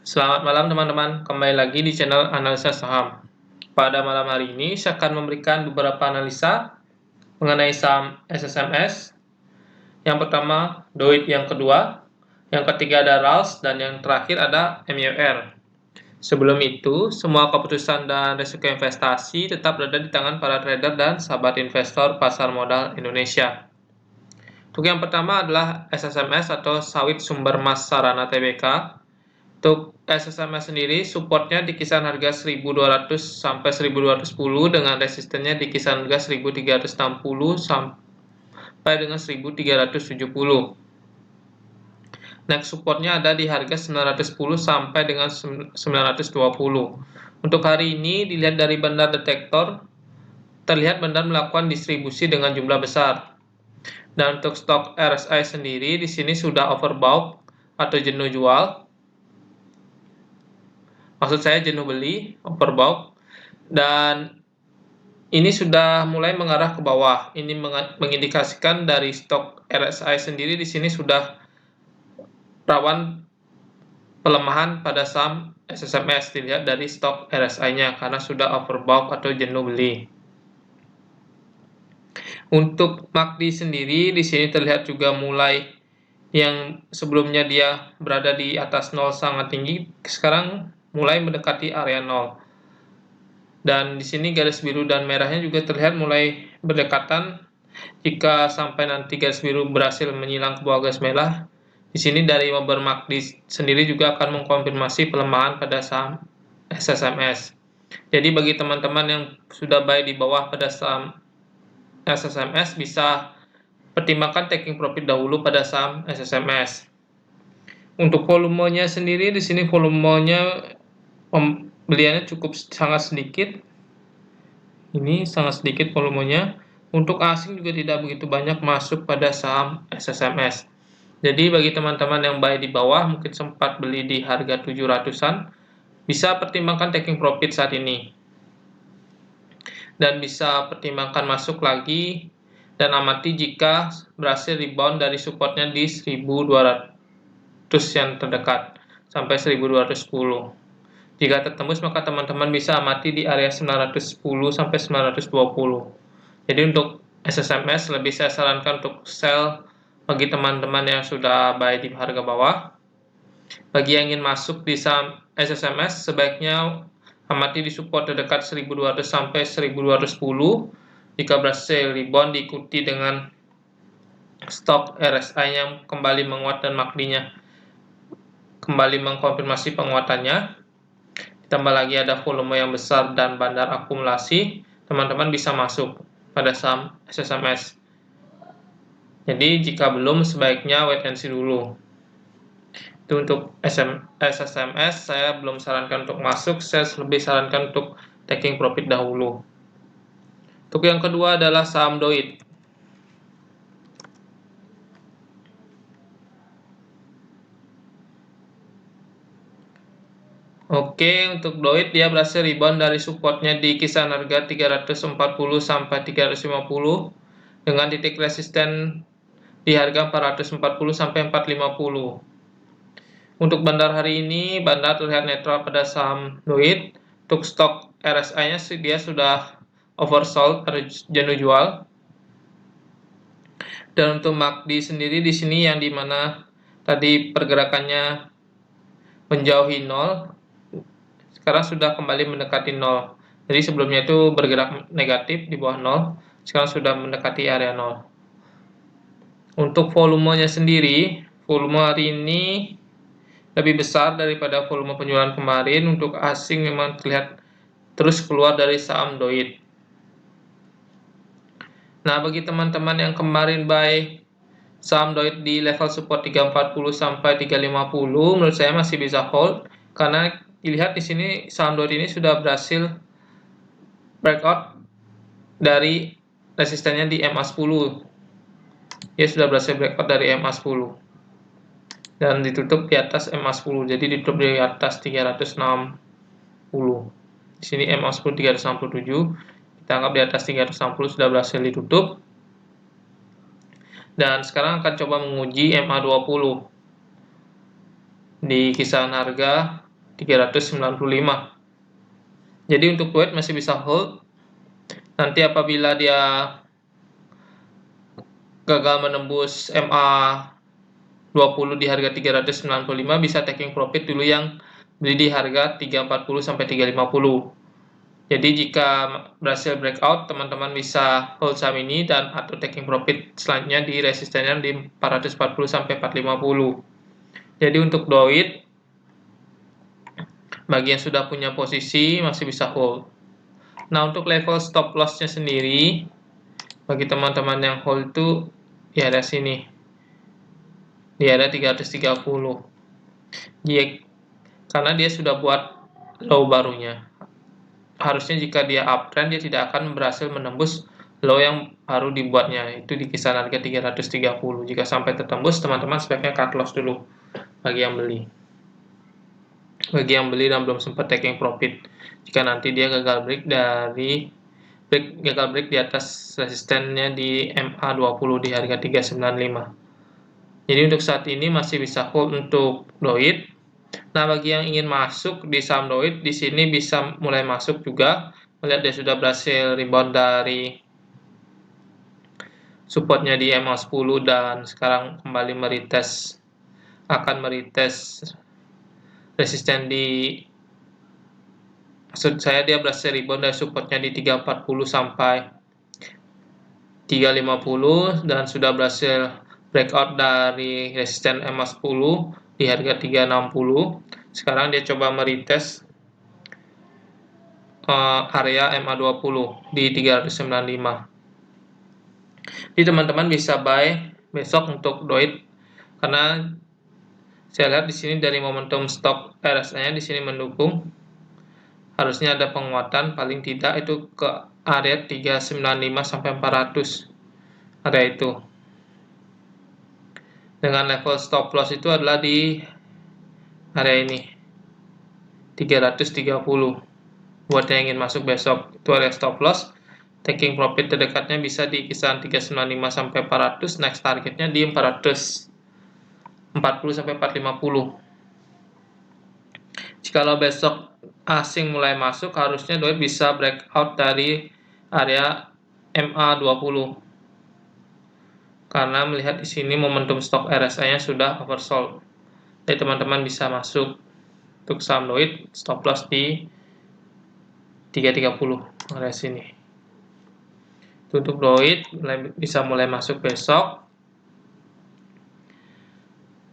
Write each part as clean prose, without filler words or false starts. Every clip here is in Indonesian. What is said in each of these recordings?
Selamat malam teman-teman, kembali lagi di channel Analisa Saham. Pada malam hari ini saya akan memberikan beberapa analisa mengenai saham SSMS. Yang pertama, DOIT, yang kedua, yang ketiga ada RALS, dan yang terakhir ada MUR. Sebelum itu, semua keputusan dan risiko investasi tetap berada di tangan para trader dan sahabat investor pasar modal Indonesia. Untuk yang pertama adalah SSMS atau Sawit Sumber Mas Sarana Tbk. Untuk SSMS sendiri, supportnya di kisaran harga 1.200 sampai 1.210 dengan resistennya di kisaran harga 1.360 sampai dengan 1.370. Next supportnya ada di harga 910 sampai dengan 920. Untuk hari ini dilihat dari bandar detektor, terlihat bandar melakukan distribusi dengan jumlah besar. Dan untuk stok RSI sendiri di sini sudah overbought atau jenuh jual. Maksud saya jenuh beli, overbought, dan ini sudah mulai mengarah ke bawah. Ini mengindikasikan dari stok RSI sendiri di sini sudah rawan pelemahan pada saham SSMS dilihat dari stok RSI-nya karena sudah overbought atau jenuh beli. Untuk MACD sendiri di sini terlihat juga mulai yang sebelumnya dia berada di atas 0 sangat tinggi, sekarang mulai mendekati area 0. Dan di sini garis biru dan merahnya juga terlihat mulai berdekatan. Jika sampai nanti garis biru berhasil menyilang ke bawah garis merah, di sini dari Weber MACD sendiri juga akan mengkonfirmasi pelemahan pada saham SSMS. Jadi bagi teman-teman yang sudah buy di bawah pada saham SSMS bisa pertimbangkan taking profit dahulu pada saham SSMS. Untuk volumenya sendiri di sini volumenya pembeliannya cukup sangat sedikit. Ini sangat sedikit volumenya. Untuk asing juga tidak begitu banyak masuk pada saham SSMS. Jadi bagi teman-teman yang buy di bawah mungkin sempat beli di harga 700-an, bisa pertimbangkan taking profit saat ini. Dan bisa pertimbangkan masuk lagi dan amati jika berhasil rebound dari supportnya di 1200 yang terdekat sampai 1210. Jika tertembus maka teman-teman bisa amati di area 910 sampai 920. Jadi untuk SSMS lebih saya sarankan untuk sell bagi teman-teman yang sudah buy di harga bawah. Bagi yang ingin masuk di saham SSMS sebaiknya amati di support terdekat 1200 sampai 1210. Jika berhasil rebound diikuti dengan stok RSI yang kembali menguat dan MACD-nya kembali mengkonfirmasi penguatannya. Ditambah lagi ada volume yang besar dan bandar akumulasi, teman-teman bisa masuk pada saham SSMS. Jadi jika belum sebaiknya wait and see dulu. Itu untuk SSMS saya belum sarankan untuk masuk, saya lebih sarankan untuk taking profit dahulu. Untuk yang kedua adalah saham DOIT. Oke, untuk DOIT dia berhasil rebound dari supportnya di kisaran harga 340 sampai 350 dengan titik resisten di harga 440 sampai 450. Untuk bandar hari ini, bandar terlihat netral pada saham DOIT. Untuk stok RSI-nya dia sudah oversold atau jenuh jual. Dan untuk MACD sendiri di sini yang dimana tadi pergerakannya menjauhi 0, sekarang sudah kembali mendekati 0. Jadi sebelumnya itu bergerak negatif di bawah 0, sekarang sudah mendekati area 0. Untuk volumenya sendiri, volume hari ini lebih besar daripada volume penjualan kemarin. Untuk asing memang terlihat terus keluar dari saham DOIT. Nah, bagi teman-teman yang kemarin buy saham DOIT di level support 340 sampai 350, menurut saya masih bisa hold karena dilihat di sini saham DOIT ini sudah berhasil breakout dari resistennya di MA10. Dia sudah berhasil breakout dari MA10 dan ditutup di atas MA10. Jadi ditutup di atas 360. Di sini MA10 367. Kita anggap di atas 360 sudah berhasil ditutup. Dan sekarang akan coba menguji MA20 di kisaran harga 395. Jadi untuk DOIT masih bisa hold. Nanti apabila dia gagal menembus MA 20 di harga 395, bisa taking profit dulu yang beli di harga 340 sampai 350. Jadi jika berhasil breakout, teman-teman bisa hold saham ini dan atau taking profit selanjutnya di resistennya di 440 sampai 450. Jadi untuk DOIT, bagi yang sudah punya posisi masih bisa hold. Nah, untuk level stop loss-nya sendiri, bagi teman-teman yang hold itu di area sini, di area 330. Karena dia sudah buat low barunya. Harusnya jika dia uptrend, dia tidak akan berhasil menembus low yang baru dibuatnya, itu di kisaran harga 330. Jika sampai tertembus, teman-teman sebaiknya cut loss dulu bagi yang beli. Bagi yang beli dan belum sempat taking profit, jika nanti dia gagal break di atas resistennya di MA20 di harga 395. Jadi untuk saat ini masih bisa hold untuk DOIT. Nah, bagi yang ingin masuk di saham DOIT, di sini bisa mulai masuk juga. Melihat dia sudah berhasil rebound dari supportnya di MA10 dan sekarang kembali akan meretest resisten di, maksud saya dia berhasil rebound dari supportnya di 340 sampai 350 dan sudah berhasil breakout dari resisten MA10 di harga 360. Sekarang dia coba meretest area MA20 di 395. Jadi teman-teman bisa buy besok untuk DOIT, karena saya lihat di sini dari momentum stok RSI-nya di sini mendukung. Harusnya ada penguatan paling tidak itu ke area 395 sampai 400. Area itu. Dengan level stop loss itu adalah di area ini. 330. Buat yang ingin masuk besok, itu area stop loss. Taking profit terdekatnya bisa di kisaran 395 sampai 400, next targetnya di 440 sampai 450. Jikalau besok asing mulai masuk, harusnya DOIT bisa breakout dari area MA20. Karena melihat di sini momentum stok RSI-nya sudah oversold. Jadi teman-teman bisa masuk untuk saham DOIT, stop loss di 330 area sini. Untuk DOIT bisa mulai masuk besok.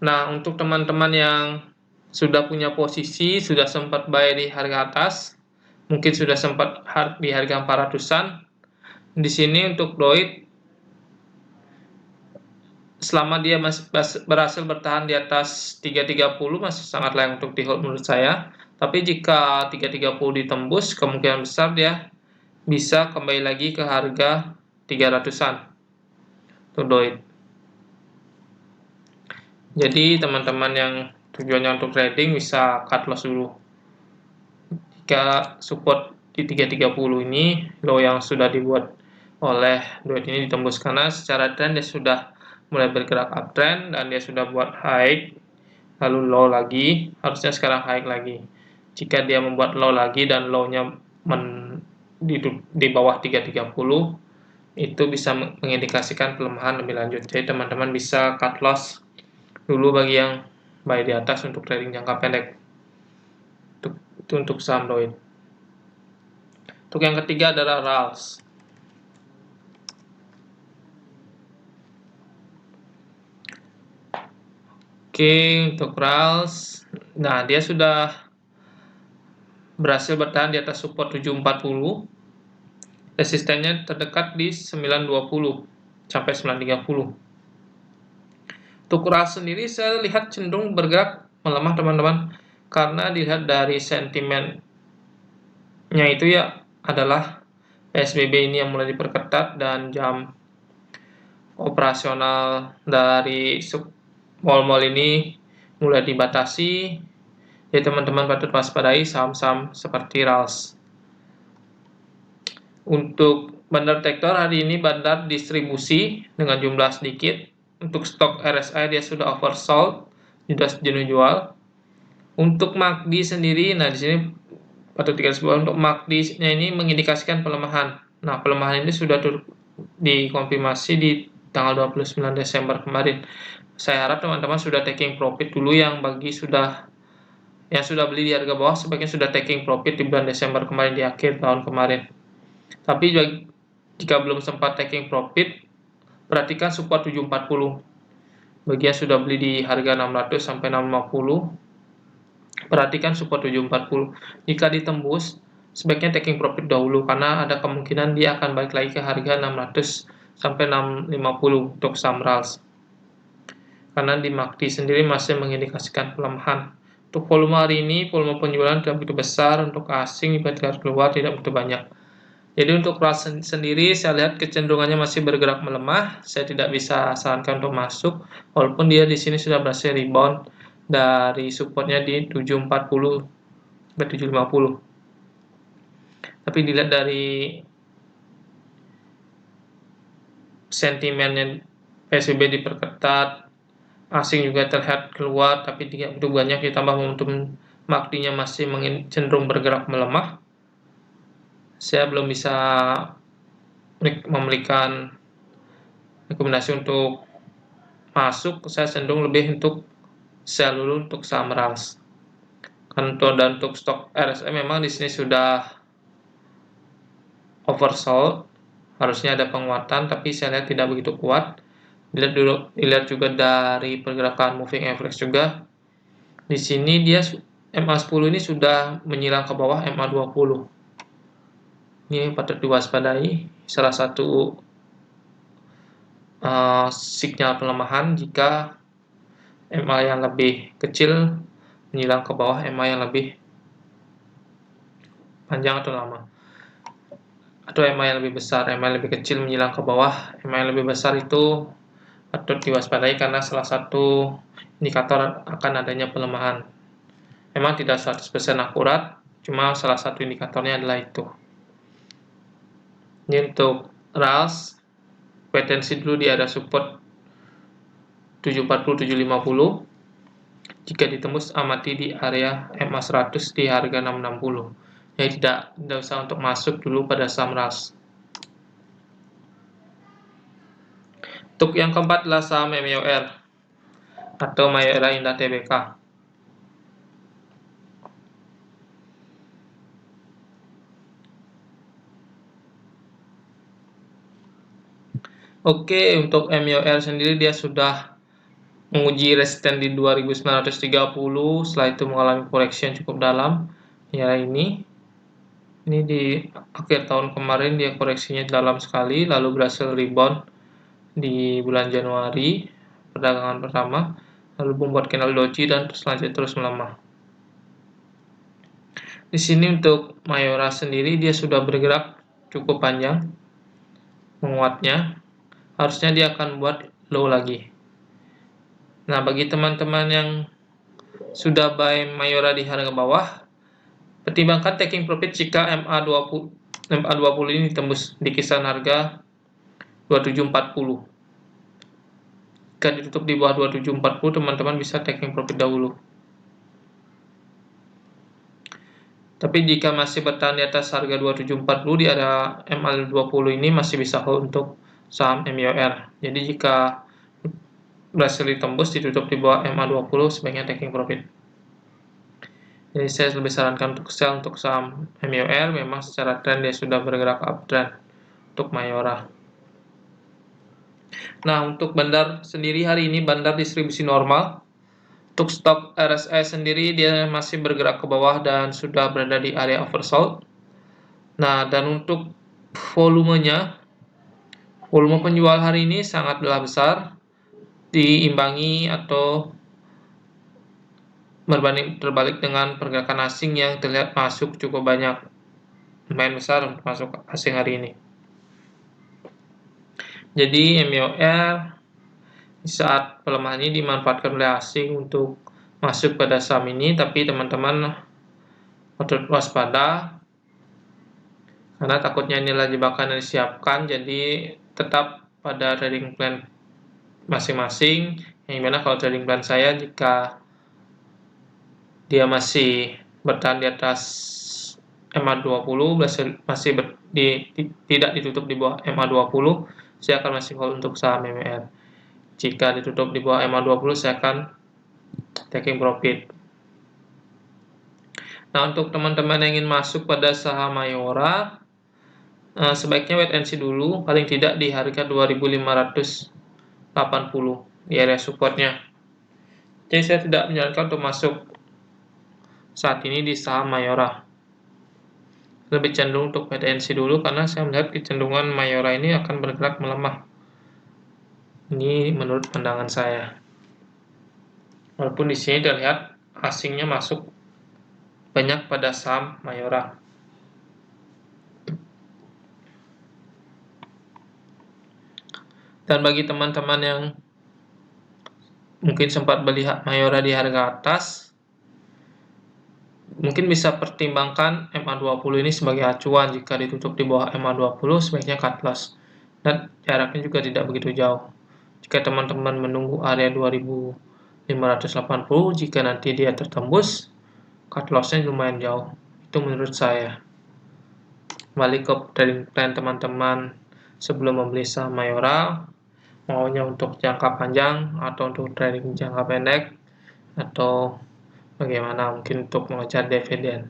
Nah, untuk teman-teman yang sudah punya posisi, sudah sempat buy di harga atas, mungkin sudah sempat di harga 400-an. Di sini untuk DOIT, selama dia masih berhasil bertahan di atas 330 masih sangat layak untuk di hold menurut saya. Tapi jika 330 ditembus, kemungkinan besar dia bisa kembali lagi ke harga 300-an untuk DOIT. Jadi teman-teman yang tujuannya untuk trading bisa cut loss dulu. Jika support di 330 ini, low yang sudah dibuat oleh DOIT ini ditembus, karena secara trend dia sudah mulai bergerak uptrend dan dia sudah buat high lalu low lagi, harusnya sekarang high lagi. Jika dia membuat low lagi dan low-nya di bawah 330, itu bisa mengindikasikan pelemahan lebih lanjut. Jadi teman-teman bisa cut loss dulu bagi yang buy di atas untuk trading jangka pendek. Itu untuk saham DOIT. Untuk yang ketiga adalah RALS. Oke, untuk RALS, nah dia sudah berhasil bertahan di atas support 740. Resistennya terdekat di 920 sampai 930. Untuk RALS sendiri saya lihat cenderung bergerak melemah teman-teman, karena dilihat dari sentimennya itu ya adalah PSBB ini yang mulai diperketat dan jam operasional dari mal-mal ini mulai dibatasi. Jadi teman-teman patut waspadai saham-saham seperti RALS. Untuk bandar tektor hari ini bandar distribusi dengan jumlah sedikit. Untuk stok RSI dia sudah oversold, sudah jenuh jual. Untuk MACD sendiri, nah di sini patut digaris bawah, untuk MACD-nya ini mengindikasikan pelemahan. Nah, pelemahan ini sudah dikonfirmasi di tanggal 29 Desember kemarin. Saya harap teman-teman sudah taking profit dulu, yang sudah beli di harga bawah sebaiknya sudah taking profit di bulan Desember kemarin, di akhir tahun kemarin. Tapi jika belum sempat taking profit, perhatikan support 740. Bagi yang sudah beli di harga 600 sampai 650, perhatikan support 740. Jika ditembus, sebaiknya taking profit dahulu karena ada kemungkinan dia akan balik lagi ke harga 600 sampai 650 untuk Samrals. Karena di MACD sendiri masih mengindikasikan pelemahan. Untuk volume hari ini, volume penjualan tidak begitu besar, untuk asing juga keluar tidak begitu banyak. Jadi untuk RAS sendiri saya lihat kecenderungannya masih bergerak melemah. Saya tidak bisa sarankan untuk masuk, walaupun dia di sini sudah berhasil rebound dari supportnya di 740 sampai 750. Tapi dilihat dari sentimennya, PSBB diperketat, asing juga terlihat keluar, tapi tidak begitu banyak, ditambah momentum MACD-nya masih cenderung bergerak melemah. Saya belum bisa memberikan rekomendasi untuk masuk. Saya cenderung lebih untuk sell dulu untuk saham RALS. Dan untuk stok RSM memang di sini sudah oversold, harusnya ada penguatan, tapi saya lihat tidak begitu kuat. Dilihat juga dari pergerakan moving average juga. Di sini dia MA10 ini sudah menyilang ke bawah MA20. Ini patut diwaspadai, salah satu sinyal pelemahan jika MA yang lebih kecil menyilang ke bawah MA yang lebih panjang atau lama, atau MA yang lebih besar. MA yang lebih kecil menyilang ke bawah MA yang lebih besar itu patut diwaspadai karena salah satu indikator akan adanya pelemahan. Memang tidak 100% akurat, cuma salah satu indikatornya adalah itu. Ini untuk RALS, potensi dulu di area support 740-750. Jika ditembus, amati di area MA100 di harga 660. Jadi tidak usah untuk masuk dulu pada saham RALS. Untuk yang keempat adalah saham MYOR atau Mayora Indah Tbk. Oke, untuk MYOR sendiri dia sudah menguji resisten di 2930, setelah itu mengalami koreksi yang cukup dalam. Ya, ini di akhir tahun kemarin dia koreksinya dalam sekali, lalu berhasil rebound di bulan Januari, perdagangan pertama, lalu membuat candle doji dan selanjutnya terus melemah. Di sini untuk Mayora sendiri dia sudah bergerak cukup panjang, menguatnya, harusnya dia akan buat low lagi. Nah, bagi teman-teman yang sudah buy Mayora di harga bawah, pertimbangkan taking profit jika MA20 ini ditembus di kisaran harga 2740. Jika ditutup di bawah 2740, teman-teman bisa taking profit dahulu. Tapi jika masih bertahan di atas harga 2740 di area MA20 ini masih bisa hold untuk saham MYOR. Jadi jika berhasil ditembus ditutup di bawah MA20, sebaiknya taking profit. Jadi saya lebih sarankan untuk sell untuk saham MYOR. Memang secara trend dia sudah bergerak uptrend untuk Mayora. Nah, untuk bandar sendiri hari ini bandar distribusi normal. Untuk stok RSI sendiri dia masih bergerak ke bawah dan sudah berada di area oversold. Nah, dan untuk volumenya, volume penjual hari ini sangatlah besar, diimbangi atau berbanding terbalik dengan pergerakan asing yang terlihat masuk cukup banyak, lumayan besar untuk masuk asing hari ini. Jadi MYOR di saat pelemahan ini dimanfaatkan oleh asing untuk masuk pada saham ini, tapi teman-teman patut waspada karena takutnya inilah jebakan yang disiapkan. Jadi tetap pada trading plan masing-masing, yang dimana kalau trading plan saya, jika dia masih bertahan di atas MA20, masih tidak ditutup di bawah MA20, saya akan masih hold untuk saham MWR. Jika ditutup di bawah MA20, saya akan taking profit. Nah, untuk teman-teman yang ingin masuk pada saham Mayora, sebaiknya wait and see dulu, paling tidak di harga 2580 di area supportnya. Jadi saya tidak menyarankan untuk masuk saat ini di saham Mayora. Lebih cenderung untuk wait and see dulu karena saya melihat kecenderungan Mayora ini akan bergerak melemah. Ini menurut pandangan saya. Walaupun di sini terlihat asingnya masuk banyak pada saham Mayora. Dan bagi teman-teman yang mungkin sempat beli Mayora di harga atas, mungkin bisa pertimbangkan MA20 ini sebagai acuan. Jika ditutup di bawah MA20, sebaiknya cut loss. Dan jaraknya juga tidak begitu jauh. Jika teman-teman menunggu area 2580, jika nanti dia tertembus, cut loss-nya lumayan jauh. Itu menurut saya. Kembali ke trading plan teman-teman sebelum membeli saham Mayora, maunya untuk jangka panjang atau untuk trading jangka pendek, atau bagaimana mungkin untuk mengejar dividen.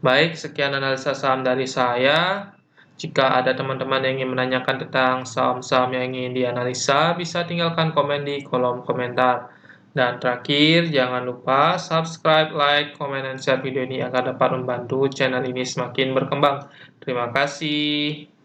Baik, sekian analisa saham dari saya. Jika ada teman-teman yang ingin menanyakan tentang saham-saham yang ingin dianalisa, bisa tinggalkan komen di kolom komentar. Dan terakhir, jangan lupa subscribe, like, komen, dan share video ini agar dapat membantu channel ini semakin berkembang. Terima kasih.